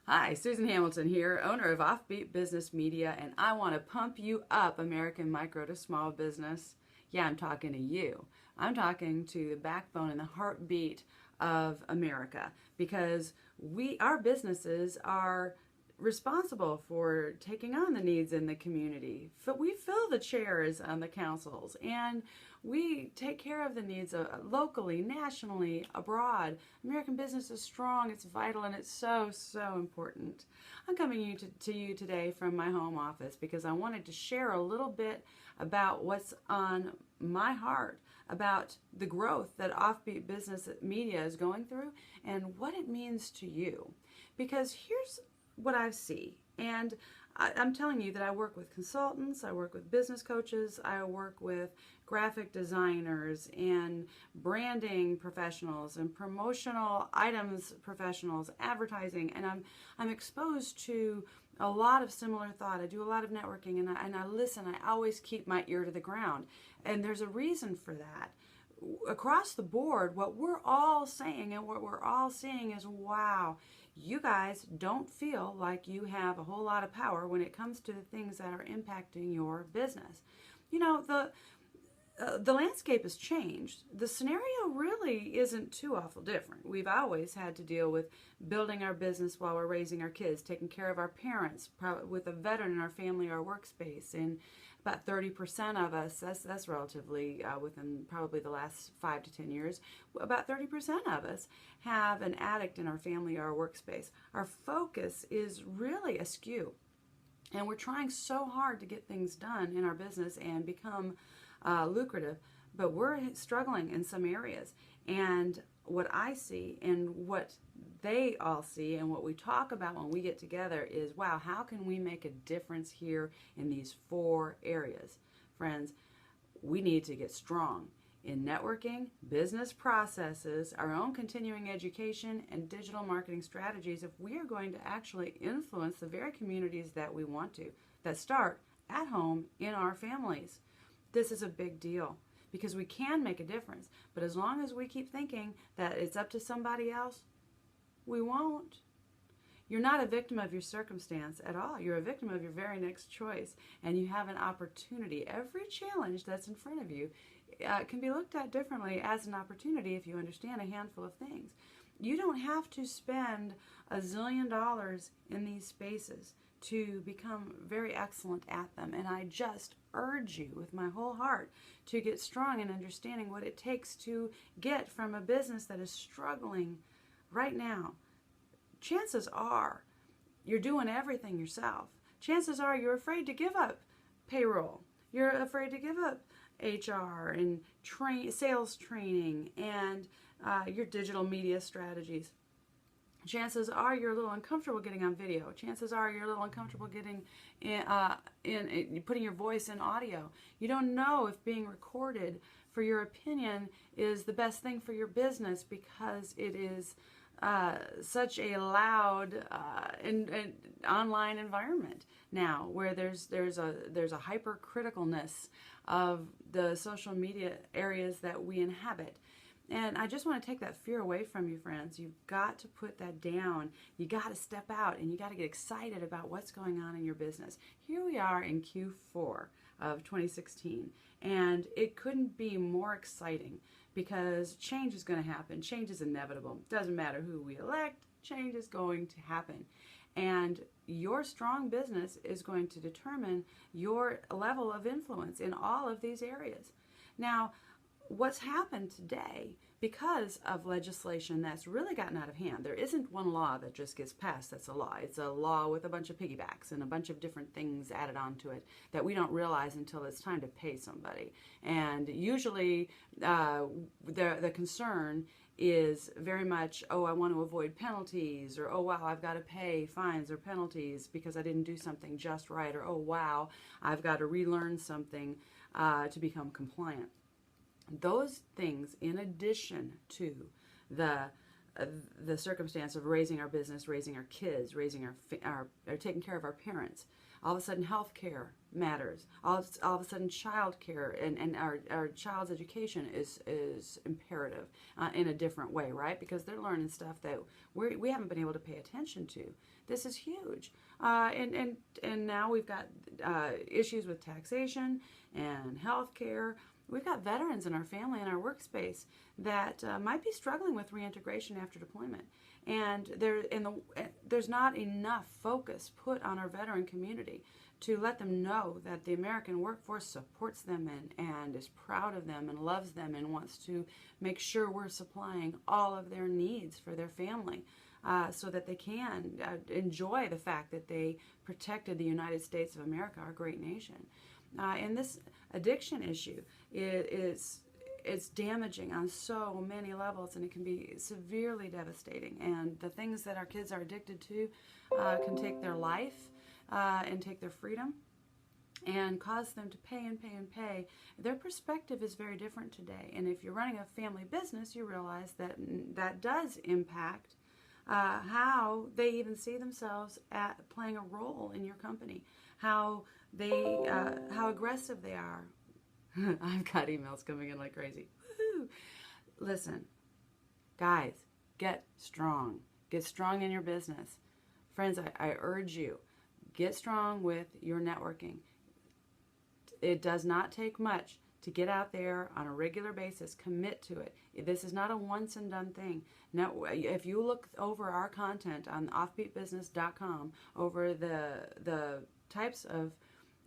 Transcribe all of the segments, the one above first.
Hi, Susan Hamilton here, owner of OffBeat Business Media, and I want to pump you up, American micro to small business. Yeah, I'm talking to you. I'm talking to the backbone and the heartbeat of America because our businesses are responsible for taking on the needs in the community. We fill the chairs on the councils, and we take care of the needs locally, nationally, abroad. American business is strong, it's vital, and it's so, so important. I'm coming to you today from my home office because I wanted to share a little bit about what's on my heart, about the growth that OffBeat Business Media is going through and what it means to you. Because here's what I see, and I'm telling you that I work with consultants, I work with business coaches, I work with graphic designers and branding professionals and promotional items professionals, advertising, and I'm exposed to a lot of similar thought. I do a lot of networking, and I listen. I always keep my ear to the ground, and there's a reason for that. Across the board, what we're all saying and what we're all seeing is, wow, you guys don't feel like you have a whole lot of power when it comes to the things that are impacting your business. You know, the landscape has changed. The scenario really isn't too awful different. We've always had to deal with building our business while we're raising our kids, taking care of our parents, with a veteran in our family or workspace, and about 30% of us, that's relatively within probably the last 5 to 10 years, about 30% of us have an addict in our family or our workspace. Our focus is really askew, and we're trying so hard to get things done in our business and become lucrative, but we're struggling in some areas. And what I see and what they all see and what we talk about when we get together is, wow, how can we make a difference here in these 4 areas? Friends, we need to get strong in networking, business processes, our own continuing education, and digital marketing strategies if we are going to actually influence the very communities that we want to, that start at home in our families. This is a big deal because we can make a difference, but as long as we keep thinking that it's up to somebody else, we won't. You're not a victim of your circumstance at all. You're a victim of your very next choice, and you have an opportunity. Every challenge that's in front of you can be looked at differently as an opportunity if you understand a handful of things. You don't have to spend $1 zillion in these spaces to become very excellent at them, and I just urge you with my whole heart to get strong in understanding what it takes to get from a business that is struggling right now. Chances are you're doing everything yourself. Chances are you're afraid to give up payroll. You're afraid to give up HR and sales training and your digital media strategies. Chances are you're a little uncomfortable getting on video. Chances are you're a little uncomfortable getting in putting your voice in audio. You don't know if being recorded for your opinion is the best thing for your business because it is such a loud and online environment now, where there's a hypercriticalness of the social media areas that we inhabit. And I just want to take that fear away from you, friends. You've got to put that down. You got to step out and you got to get excited about what's going on in your business. Here we are in Q4 of 2016, and it couldn't be more exciting because change is going to happen. Change is inevitable. Doesn't matter who we elect, change is going to happen. And your strong business is going to determine your level of influence in all of these areas. Now, what's happened today, because of legislation that's really gotten out of hand, there isn't one law that just gets passed that's a law. It's a law with a bunch of piggybacks and a bunch of different things added onto it that we don't realize until it's time to pay somebody. And usually the concern is very much, oh, I want to avoid penalties, or oh, wow, I've got to pay fines or penalties because I didn't do something just right, or oh, wow, I've got to relearn something to become compliant. Those things, in addition to the circumstance of raising our business, raising our kids, raising our taking care of our parents, All of a sudden, health care matters. All of a sudden, child care and our child's education is imperative in a different way, right? Because they're learning stuff that we haven't been able to pay attention to. This is huge. And now we've got issues with taxation and health care. We've got veterans in our family and our workspace that might be struggling with reintegration after deployment. And there's not enough focus put on our veteran community to let them know that the American workforce supports them and is proud of them and loves them and wants to make sure we're supplying all of their needs for their family so that they can enjoy the fact that they protected the United States of America, our great nation. And this addiction issue it's damaging on so many levels, and it can be severely devastating. And the things that our kids are addicted to can take their life and take their freedom and cause them to pay and pay and pay. Their perspective is very different today. And if you're running a family business, you realize that that does impact how they even see themselves at playing a role in your company, how aggressive they are. I've got emails coming in like crazy. Woo-hoo. Listen, guys, get strong. Get strong in your business. Friends, I urge you, get strong with your networking. It does not take much to get out there on a regular basis. Commit to it. This is not a once and done thing. Now, if you look over our content on offbeatbusiness.com, over the types of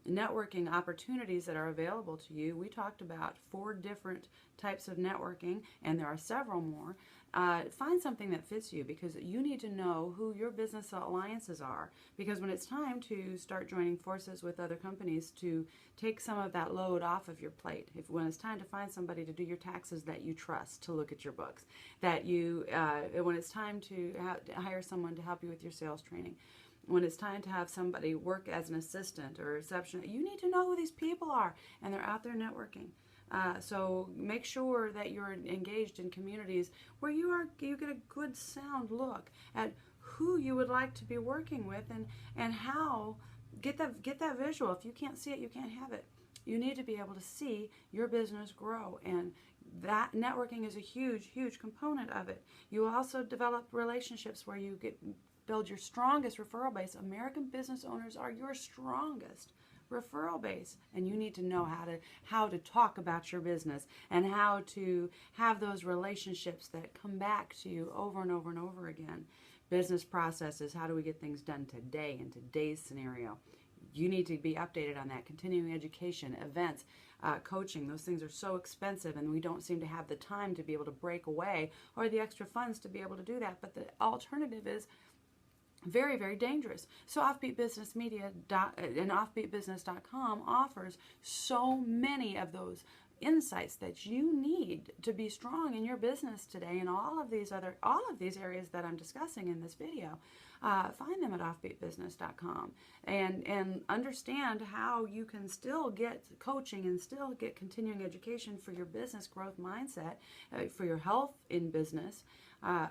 networking opportunities that are available to you, we talked about 4 different types of networking, and there are several more. Find something that fits you, because you need to know who your business alliances are, because when it's time to start joining forces with other companies to take some of that load off of your plate, when it's time to find somebody to do your taxes that you trust to look at your books, when it's time to hire someone to help you with your sales training, when it's time to have somebody work as an assistant or a receptionist, you need to know who these people are, and they're out there networking. So make sure that you're engaged in communities where you get a good sound look at who you would like to be working with, and how get that visual. If you can't see it, you can't have it. You need to be able to see your business grow, and that networking is a huge component of it. You will also develop relationships where you build your strongest referral base. American business owners are your strongest referral base, and you need to know how to talk about your business and how to have those relationships that come back to you over and over and over again. Business processes, how do we get things done today in today's scenario? You need to be updated on that. Continuing education, events, coaching, those things are so expensive, and we don't seem to have the time to be able to break away or the extra funds to be able to do that. But the alternative is very dangerous. So Offbeat Business Media and offbeatbusiness.com offers so many of those insights that you need to be strong in your business today, and all of these areas that I'm discussing in this video. Find them at offbeatbusiness.com and understand how you can still get coaching and still get continuing education for your business growth mindset, for your health in business.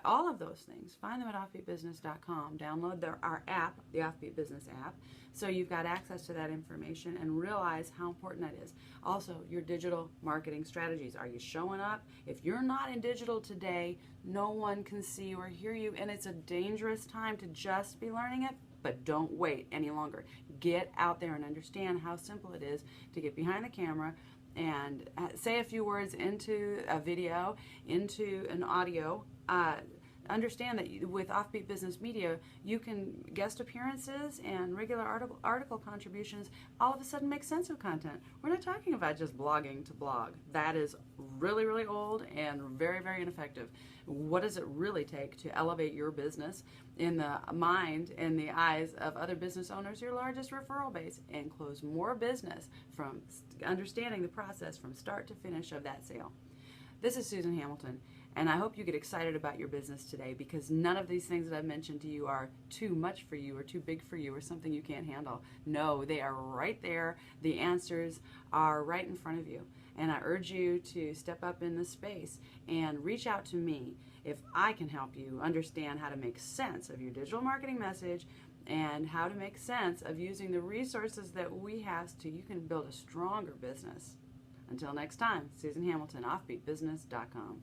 All of those things. Find them at offbeatbusiness.com. Download our app, the Offbeat Business app, so you've got access to that information and realize how important that is. Also, your digital marketing strategies. Are you showing up? If you're not in digital today, no one can see you or hear you, and it's a dangerous time to just be learning it. But don't wait any longer. Get out there and understand how simple it is to get behind the camera and say a few words into a video, into an audio. Understand that with Offbeat Business Media, you can guest appearances and regular article contributions all of a sudden make sense of content. We're not talking about just blogging to blog. That is really old and very ineffective. What does it really take to elevate your business in the mind and the eyes of other business owners, your largest referral base, and close more business from understanding the process from start to finish of that sale? This is Susan Hamilton, and I hope you get excited about your business today, because none of these things that I've mentioned to you are too much for you or too big for you or something you can't handle. No, they are right there. The answers are right in front of you. And I urge you to step up in this space and reach out to me if I can help you understand how to make sense of your digital marketing message and how to make sense of using the resources that we have so you can build a stronger business. Until next time, Susan Hamilton, offbeatbusiness.com.